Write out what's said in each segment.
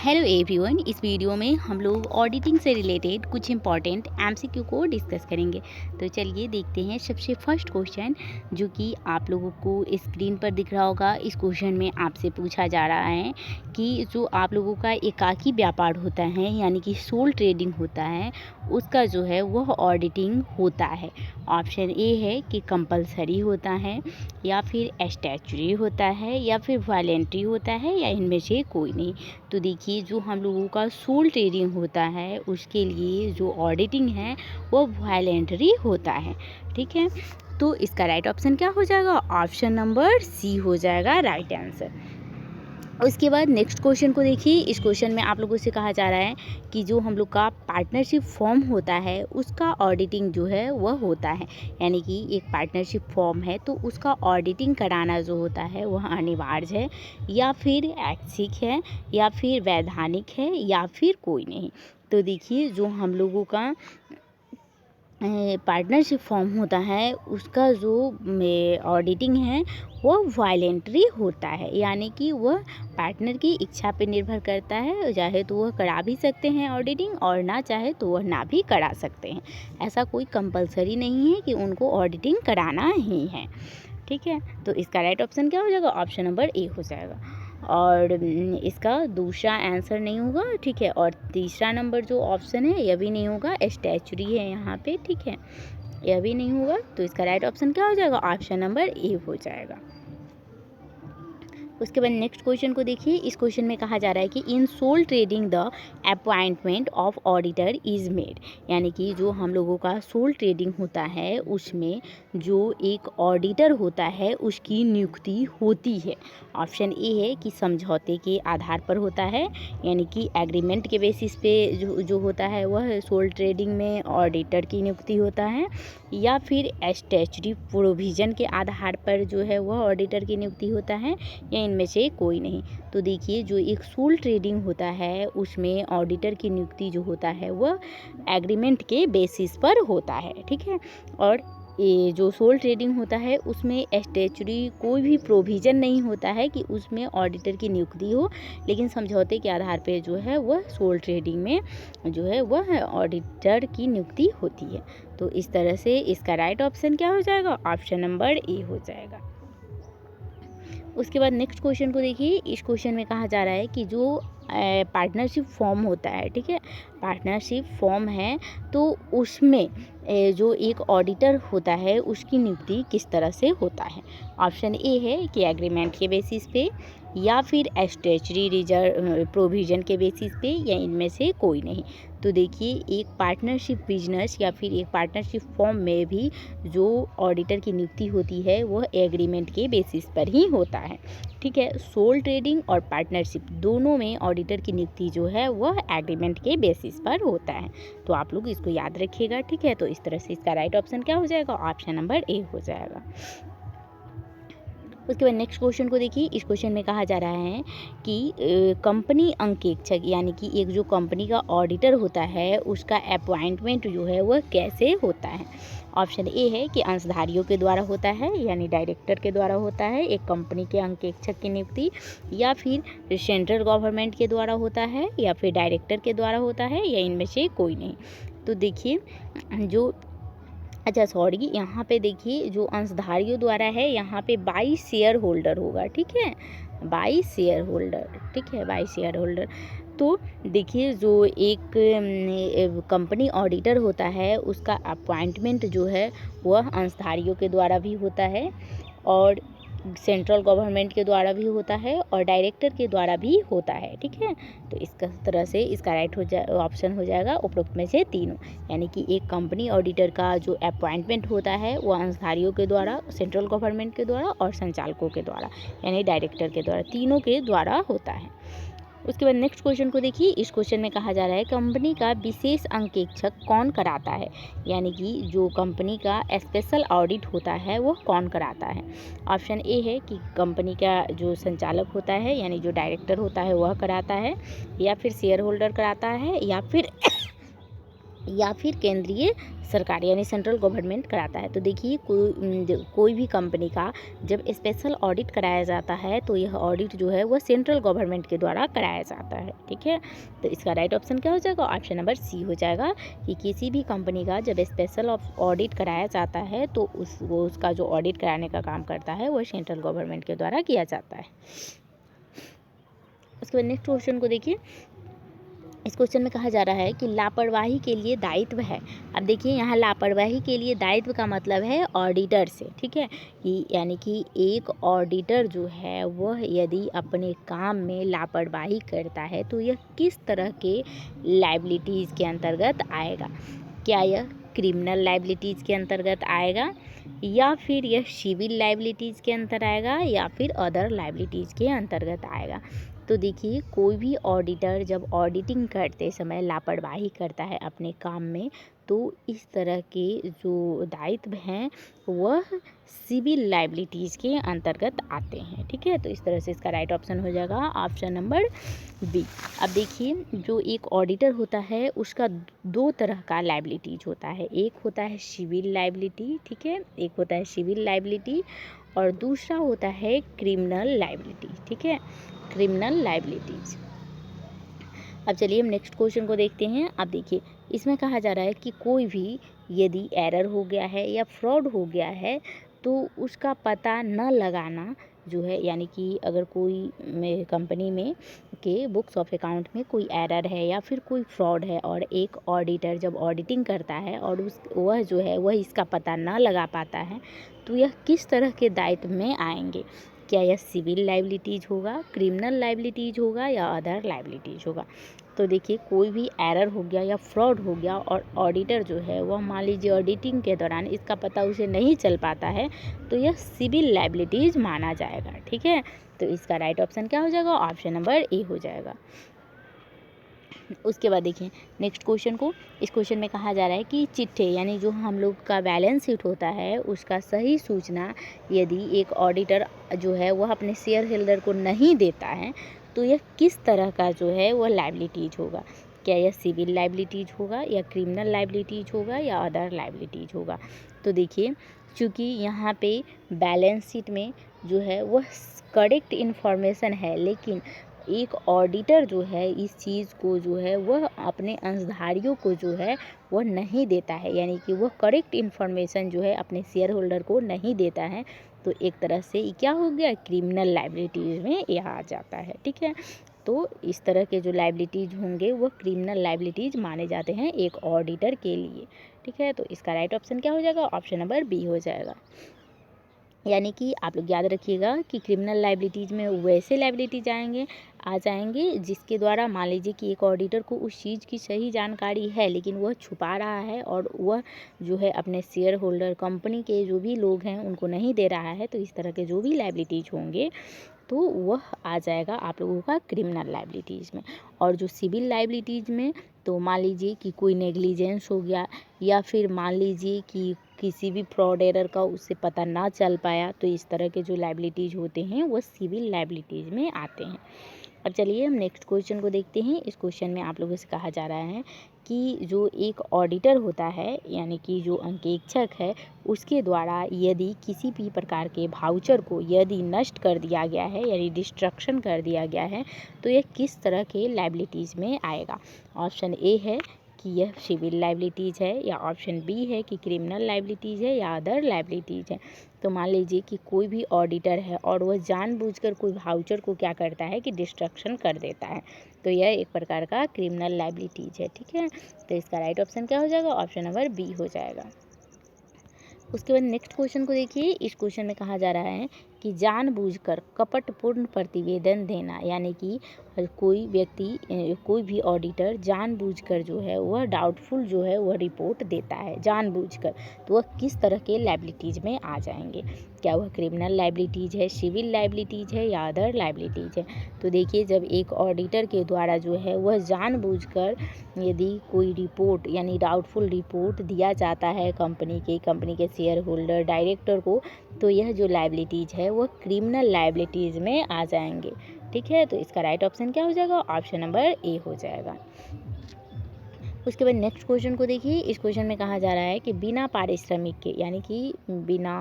Hello everyone, इस video में हम लोग ऑडिटिंग से रिलेटेड कुछ इंपॉर्टेंट एमसीक्यू को डिस्कस करेंगे। तो चलिए देखते हैं। सबसे फर्स्ट क्वेश्चन जो कि आप लोगों को स्क्रीन पर दिख रहा होगा, इस क्वेश्चन में आपसे पूछा जा रहा है कि जो आप लोगों का एकाकी व्यापार होता है यानी कि सोल ट्रेडिंग होता है, उसका जो है वह ऑडिटिंग होता है। ऑप्शन ए है कि कंपलसरी होता है, या फिर स्टैच्यूटरी होता है, या फिर वॉलेंट्री होता है, या इनमें से कोई नहीं। तो देखिए, जो हम लोगों का सोल ट्रेडिंग होता है उसके लिए जो ऑडिटिंग है वो वॉलेंटरी होता है। ठीक है, तो इसका राइट ऑप्शन क्या हो जाएगा? ऑप्शन नंबर सी हो जाएगा राइट आंसर। उसके बाद नेक्स्ट क्वेश्चन को देखिए। इस क्वेश्चन में आप लोगों से कहा जा रहा है कि जो हम लोग का पार्टनरशिप फॉर्म होता है उसका ऑडिटिंग जो है वह होता है। यानी कि एक पार्टनरशिप फॉर्म है तो उसका ऑडिटिंग कराना जो होता है वह अनिवार्य है, या फिर ऐच्छिक है, या फिर वैधानिक है, या फिर कोई नहीं। तो देखिए, जो हम लोगों का पार्टनरशिप फॉर्म होता है उसका जो ऑडिटिंग है वो वॉलेंटरी होता है। यानी कि वह पार्टनर की इच्छा पे निर्भर करता है, चाहे तो वह करा भी सकते हैं ऑडिटिंग, और ना चाहे तो वह ना भी करा सकते हैं। ऐसा कोई कंपलसरी नहीं है कि उनको ऑडिटिंग कराना ही है। ठीक है, तो इसका राइट ऑप्शन क्या हो जाएगा? ऑप्शन नंबर ए हो जाएगा। और इसका दूसरा आंसर नहीं होगा। ठीक है, और तीसरा नंबर जो ऑप्शन है यह भी नहीं होगा, स्टैच्यूटरी है यहाँ पे। ठीक है, यह भी नहीं होगा। तो इसका राइट ऑप्शन क्या हो जाएगा? ऑप्शन नंबर ए हो जाएगा। उसके बाद नेक्स्ट क्वेश्चन को देखिए। इस क्वेश्चन में कहा जा रहा है कि in sole trading the appointment of auditor is made. यानी कि जो हम लोगों का सोल ट्रेडिंग होता है उसमें जो एक ऑडिटर होता है उसकी नियुक्ति होती है। ऑप्शन ए है कि समझौते के आधार पर होता है, यानी कि एग्रीमेंट के बेसिस पे जो होता है वह सोल ट्रेडिंग में ऑडिटर की नियुक्ति होता है, या फिर स्टैच्यूटरी प्रोविज़न के आधार पर जो है वह ऑडिटर की नियुक्ति होता है, या इनमें से कोई नहीं। तो देखिए, जो एक सोल ट्रेडिंग होता है उसमें ऑडिटर की नियुक्ति जो होता है वह एग्रीमेंट के बेसिस पर होता है। ठीक है, और ये जो सोल ट्रेडिंग होता है उसमें स्टैच्यूटरी कोई भी प्रोविज़न नहीं होता है कि उसमें ऑडिटर की नियुक्ति हो, लेकिन समझौते के आधार पर जो है वह सोल ट्रेडिंग में जो है वह ऑडिटर की नियुक्ति होती है। तो इस तरह से इसका राइट ऑप्शन क्या हो जाएगा? ऑप्शन नंबर ए हो जाएगा। उसके बाद नेक्स्ट क्वेश्चन को देखिए। इस क्वेश्चन में कहा जा रहा है कि जो पार्टनरशिप फॉर्म होता है, ठीक है, पार्टनरशिप फॉर्म है तो उसमें जो एक ऑडिटर होता है उसकी नियुक्ति किस तरह से होता है। ऑप्शन ए है कि एग्रीमेंट के बेसिस पे, या फिर स्टैच्यूटरी रिजर्व प्रोविज़न के बेसिस पे, या इनमें से कोई नहीं। तो देखिए, एक पार्टनरशिप बिजनेस या फिर एक पार्टनरशिप फॉर्म में भी जो ऑडिटर की नियुक्ति होती है वह एग्रीमेंट के बेसिस पर ही होता है। ठीक है, सोल ट्रेडिंग और पार्टनरशिप दोनों में ऑडिटर की नियुक्ति जो है वह एग्रीमेंट के बेसिस पर होता है। तो आप लोग इसको याद रखिएगा। ठीक है, तो इस तरह से इसका राइट ऑप्शन क्या हो जाएगा? ऑप्शन नंबर ए हो जाएगा। उसके बाद नेक्स्ट क्वेश्चन को देखिए। इस क्वेश्चन में कहा जा रहा है कि कंपनी अंकेक्षक यानी कि एक जो कंपनी का ऑडिटर होता है उसका अपॉइंटमेंट जो है वह कैसे होता है। ऑप्शन ए है कि अंशधारियों के द्वारा होता है, यानी डायरेक्टर के द्वारा होता है एक कंपनी के अंकेक्षक की नियुक्ति, या फिर सेंट्रल गवर्नमेंट के द्वारा होता है, या फिर डायरेक्टर के द्वारा होता है, या इनमें से कोई नहीं। तो देखिए, जो यहाँ पे देखिए जो अंशधारियों द्वारा है यहाँ पे 22 शेयर होल्डर होगा। ठीक है, 22 शेयर होल्डर। ठीक है, 22 शेयर होल्डर। तो देखिए, जो एक कंपनी ऑडिटर होता है उसका अपॉइंटमेंट जो है वह अंशधारियों के द्वारा भी होता है, और सेंट्रल गवर्नमेंट के द्वारा भी होता है, और डायरेक्टर के द्वारा भी होता है। ठीक है, तो इसका तरह से इसका राइट ऑप्शन हो जाएगा उपरोक्त में से तीनों। यानी कि एक कंपनी ऑडिटर का जो अपॉइंटमेंट होता है वो अंशधारियों के द्वारा, सेंट्रल गवर्नमेंट के द्वारा, और संचालकों के द्वारा यानी डायरेक्टर के द्वारा, तीनों के द्वारा होता है। उसके बाद नेक्स्ट क्वेश्चन को देखिए। इस क्वेश्चन में कहा जा रहा है कंपनी का विशेष अंकेक्षक कौन कराता है। यानी कि जो कंपनी का स्पेशल ऑडिट होता है वो कौन कराता है। ऑप्शन ए है कि कंपनी का जो संचालक होता है यानी जो डायरेक्टर होता है वह कराता है, या फिर शेयर होल्डर कराता है, या फिर या फिर केंद्रीय सरकार यानी सेंट्रल गवर्नमेंट कराता है। तो देखिए कोई भी कंपनी का जब स्पेशल ऑडिट कराया जाता है तो यह ऑडिट जो है वह सेंट्रल गवर्नमेंट के द्वारा कराया जाता है। ठीक है, तो इसका राइट ऑप्शन क्या हो जाएगा? ऑप्शन नंबर सी हो जाएगा कि किसी भी कंपनी का जब स्पेशल ऑडिट कराया जाता है तो उसका जो ऑडिट कराने का काम करता है वह सेंट्रल गवर्नमेंट के द्वारा किया जाता है। उसके बाद नेक्स्ट क्वेश्चन को देखिए। इस क्वेश्चन में कहा जा रहा है कि लापरवाही के लिए दायित्व है। अब देखिए यहाँ लापरवाही के लिए दायित्व का मतलब है ऑडिटर से। ठीक है, कि यानी कि एक ऑडिटर जो है वह यदि अपने काम में लापरवाही करता है तो यह किस तरह के लायबिलिटीज़ के अंतर्गत आएगा? क्या यह क्रिमिनल लायबिलिटीज़ के अंतर्गत आएगा, या फिर यह सिविल लायबिलिटीज़ के अंतर आएगा, या फिर अदर लायबिलिटीज़ के अंतर्गत आएगा? तो देखिए कोई भी ऑडिटर जब ऑडिटिंग करते समय लापरवाही करता है अपने काम में तो इस तरह के जो दायित्व हैं वह सिविल लायबिलिटीज़ के अंतर्गत आते हैं। ठीक है, तो इस तरह से इसका राइट ऑप्शन हो जाएगा ऑप्शन नंबर बी। अब देखिए जो एक ऑडिटर होता है उसका दो तरह का लायबिलिटीज होता है। एक होता है सिविल लायबिलिटी, ठीक है, एक होता है सिविल लायबिलिटी और दूसरा होता है क्रिमिनल लायबिलिटी। ठीक है, क्रिमिनल लायबिलिटीज। अब चलिए हम नेक्स्ट क्वेश्चन को देखते हैं। अब देखिए इसमें कहा जा रहा है कि कोई भी यदि एरर हो गया है या फ्रॉड हो गया है तो उसका पता न लगाना जो है, यानी कि अगर कोई कंपनी में के बुक्स ऑफ अकाउंट में कोई एरर है या फिर कोई फ्रॉड है और एक ऑडिटर जब ऑडिटिंग करता है और वह जो है वह इसका पता ना लगा पाता है तो यह किस तरह के दायित्व में आएंगे? क्या यह सिविल लायबिलिटीज़ होगा, क्रिमिनल लायबिलिटीज़ होगा या अदर लायबिलिटीज़ होगा? तो देखिए कोई भी एरर हो गया या फ्रॉड हो गया और ऑडिटर जो है वह मान लीजिए ऑडिटिंग के दौरान इसका पता उसे नहीं चल पाता है तो यह सिविल लायबिलिटीज़ माना जाएगा। ठीक है, तो इसका राइट ऑप्शन क्या हो जाएगा? ऑप्शन नंबर ए हो जाएगा। उसके बाद देखिए नेक्स्ट क्वेश्चन को। इस क्वेश्चन में कहा जा रहा है कि चिट्ठे यानी जो हम लोग का बैलेंस शीट होता है उसका सही सूचना यदि एक ऑडिटर जो है वह अपने शेयर होल्डर को नहीं देता है तो यह किस तरह का जो है वह लायबिलिटीज होगा? क्या यह सिविल लायबिलिटीज होगा या क्रिमिनल लायबिलिटीज होगा या अदर लायबिलिटीज होगा? तो देखिए चूँकि यहाँ पे बैलेंस शीट में जो है वह करेक्ट इन्फॉर्मेशन है लेकिन एक ऑडिटर जो है इस चीज़ को जो है वह अपने अंशधारियों को जो है वह नहीं देता है, यानी कि वह करेक्ट इन्फॉर्मेशन जो है अपने शेयर होल्डर को नहीं देता है तो एक तरह से ये क्या हो गया? क्रिमिनल लायबिलिटीज़ में यह आ जाता है। ठीक है, तो इस तरह के जो लायबिलिटीज़ होंगे वह क्रिमिनल लायबिलिटीज़ माने जाते हैं एक ऑडिटर के लिए। ठीक है, तो इसका राइट ऑप्शन क्या हो जाएगा? ऑप्शन नंबर बी हो जाएगा। यानी कि आप लोग याद रखिएगा कि क्रिमिनल लायबिलिटीज़ में वैसे लायबिलिटीज आ जाएंगे जिसके द्वारा मान लीजिए कि एक ऑडिटर को उस चीज़ की सही जानकारी है लेकिन वह छुपा रहा है और वह जो है अपने शेयर होल्डर कंपनी के जो भी लोग हैं उनको नहीं दे रहा है, तो इस तरह के जो भी लायबिलिटीज होंगे तो वह आ जाएगा आप लोगों का क्रिमिनल लायबिलिटीज़ में। और जो सिविल लायबिलिटीज़ में तो मान लीजिए कि कोई नेग्लिजेंस हो गया या फिर मान लीजिए कि किसी भी फ्रॉड एरर का उससे पता ना चल पाया तो इस तरह के जो लायबिलिटीज़ होते हैं वो सिविल लायबिलिटीज़ में आते हैं। अब चलिए हम नेक्स्ट क्वेश्चन को देखते हैं। इस क्वेश्चन में आप लोगों से कहा जा रहा है कि जो एक ऑडिटर होता है यानी कि जो अंकेक्षक है उसके द्वारा यदि किसी भी प्रकार के भाउचर को यदि नष्ट कर दिया गया है यानी डिस्ट्रक्शन कर दिया गया है तो यह किस तरह के लायबिलिटीज़ में आएगा? ऑप्शन ए है कि यह सिविल लायबिलिटीज़ है या ऑप्शन बी है कि क्रिमिनल लायबिलिटीज़ है या अदर लायबिलिटीज़ है। तो मान लीजिए कि कोई भी ऑडिटर है और वह जानबूझकर कोई वाउचर को क्या करता है कि डिस्ट्रक्शन कर देता है तो यह एक प्रकार का क्रिमिनल लायबिलिटीज़ है। ठीक है, तो इसका राइट ऑप्शन क्या हो जाएगा? ऑप्शन नंबर बी हो जाएगा। उसके बाद नेक्स्ट क्वेश्चन को देखिए। इस क्वेश्चन में कहा जा रहा है कि जानबूझकर कपटपूर्ण प्रतिवेदन देना, यानी कि कोई व्यक्ति कोई भी ऑडिटर जानबूझकर जो है वह डाउटफुल जो है वह रिपोर्ट देता है जानबूझकर, तो वह किस तरह के लायबिलिटीज़ में आ जाएंगे? क्या वह क्रिमिनल लायबिलिटीज़ है, सिविल लायबिलिटीज़ है या अदर लायबिलिटीज़ है? तो देखिए जब एक ऑडिटर के द्वारा जो है वह जानबूझकर यदि कोई रिपोर्ट यानी डाउटफुल रिपोर्ट दिया जाता है कंपनी के शेयर होल्डर डायरेक्टर को तो यह जो लायबिलिटीज़ है वह क्रिमिनल लायबिलिटीज़ में आ जाएंगे। ठीक है, तो इसका राइट ऑप्शन क्या हो जाएगा? ऑप्शन नंबर ए हो जाएगा। उसके बाद नेक्स्ट क्वेश्चन को देखिए। इस क्वेश्चन में कहा जा रहा है कि बिना पारिश्रमिक के यानी कि बिना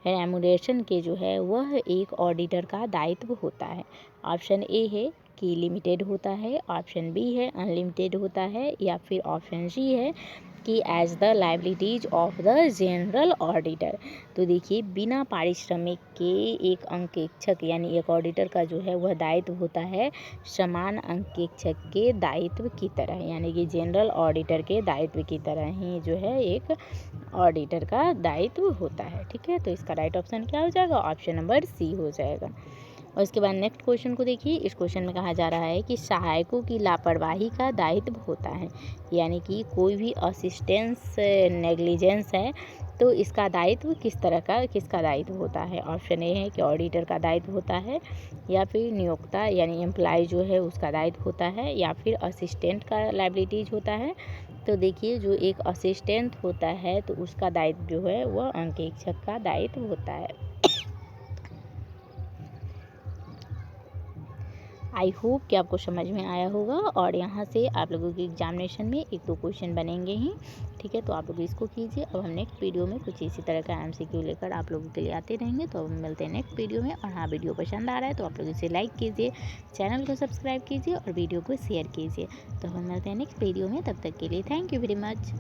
रेम्यूनरेशन के जो है वह एक ऑडिटर का दायित्व होता है। ऑप्शन ए है कि लिमिटेड होता है, ऑप्शन बी है अनलिमिटेड होता है, या फिर ऑप्शन सी है कि as the liabilities of the general auditor. तो देखिए बिना पारिश्रमिक के एक अंकेक्षक यानी एक ऑडिटर का जो है वह दायित्व होता है समान अंकेक्षक के दायित्व की तरह, यानी कि जनरल ऑडिटर के दायित्व की तरह ही जो है एक ऑडिटर का दायित्व होता है। ठीक है, तो इसका राइट ऑप्शन क्या हो जाएगा? ऑप्शन नंबर सी हो जाएगा। और इसके बाद नेक्स्ट क्वेश्चन को देखिए। इस क्वेश्चन में कहा जा रहा है कि सहायकों की लापरवाही का दायित्व होता है, यानी कि कोई भी असिस्टेंस नेग्लिजेंस है तो इसका दायित्व किसका दायित्व होता है? ऑप्शन ए है कि ऑडिटर का दायित्व होता है, या फिर नियोक्ता यानी एम्प्लॉय जो है उसका दायित्व होता है, या फिर असिस्टेंट का लाइबिलिटीज होता है। तो देखिए जो एक असिस्टेंट होता है तो उसका दायित्व जो है वह अंकेक्षक का दायित्व होता है। आई होप कि आपको समझ में आया होगा, और यहाँ से आप लोगों की एग्जामिनेशन में 1-2 क्वेश्चन बनेंगे ही। ठीक है, तो आप लोग इसको कीजिए। अब हम नेक्स्ट वीडियो में कुछ इसी तरह का MCQ लेकर आप लोगों के लिए आते रहेंगे। तो अब हम मिलते हैं नेक्स्ट वीडियो में। और हाँ, वीडियो पसंद आ रहा है तो आप लोग इसे लाइक कीजिए, चैनल को सब्सक्राइब कीजिए और वीडियो को शेयर कीजिए। तो हम मिलते हैं नेक्स्ट वीडियो में, तब तक के लिए थैंक यू वेरी मच।